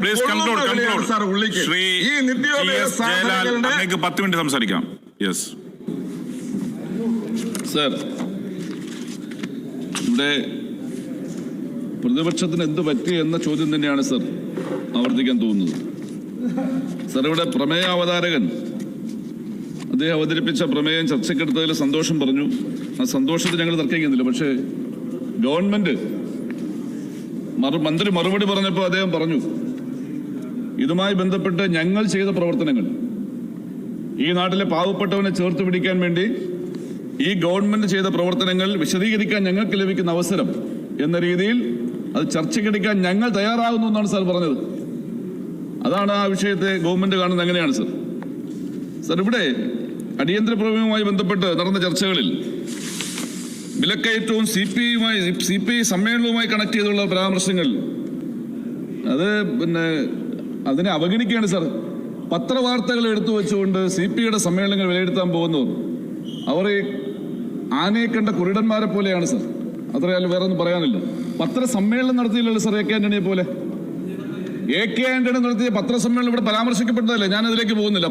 Please conclude. Shri G.S. Jayalal, അങ്ങേക്ക് 10 minute സംസാരിക്കാം. Yes. Sir, ഇവിടെ പ്രതിപക്ഷത്തിന് എന്ത് പറ്റി എന്ന ചോദ്യം തന്നെയാണ് സർ ആവർത്തിക്കാൻ തോന്നുന്നത്. സർ, ഇവിടെ പ്രമേയ അവതാരകൻ അദ്ദേഹം അവതരിപ്പിച്ച പ്രമേയം ചർച്ചയ്ക്കെടുത്തതിൽ സന്തോഷം പറഞ്ഞു. ആ സന്തോഷത്തിൽ ഞങ്ങൾ തർക്കിക്കുന്നില്ല. പക്ഷേ ഗവൺമെന്റ് മന്ത്രി മറുപടി പറഞ്ഞപ്പോൾ അദ്ദേഹം പറഞ്ഞു, ഇതുമായി ബന്ധപ്പെട്ട് ഞങ്ങൾ ചെയ്ത പ്രവർത്തനങ്ങൾ, ഈ നാട്ടിലെ പാവപ്പെട്ടവനെ ചേർത്ത് പിടിക്കാൻ വേണ്ടി ഈ ഗവൺമെന്റ് ചെയ്ത പ്രവർത്തനങ്ങൾ വിശദീകരിക്കാൻ ഞങ്ങൾക്ക് ലഭിക്കുന്ന അവസരം എന്ന രീതിയിൽ അത് ചർച്ചയ്ക്കെടുക്കാൻ ഞങ്ങൾ തയ്യാറാകുന്നു എന്നാണ് സാർ പറഞ്ഞത്. അതാണ് ആ വിഷയത്തെ ഗവൺമെന്റ് കാണുന്നത്. എങ്ങനെയാണ് സർ? സർ, ഇവിടെ അടിയന്തര പ്രമേയവുമായി ബന്ധപ്പെട്ട് നടന്ന ചർച്ചകളിൽ വിലക്കയറ്റവും CPI സമ്മേളനവുമായി കണക്ട് ചെയ്തുള്ള പരാമർശങ്ങൾ അത് അതിനെ അവഗണിക്കുകയാണ് സാർ. പത്രവാർത്തകൾ എടുത്തു വെച്ചുകൊണ്ട് CPIയുടെ സമ്മേളനങ്ങൾ വിലയിരുത്താൻ പോകുന്നു. അവർ ആനയെ കണ്ട കുരുടന്മാരെ പോലെയാണ് സാർ. അത്രയാലും വേറെ ഒന്നും പറയാനില്ല. പത്രസമ്മേളനം നടത്തിയില്ലല്ലോ സാർ AK ആന്റണിയെ പോലെ. AK ആന്റണി നടത്തിയ പത്രസമ്മേളനം ഇവിടെ പരാമർശിക്കപ്പെട്ടതല്ലേ? ഞാൻ അതിലേക്ക് പോകുന്നില്ല.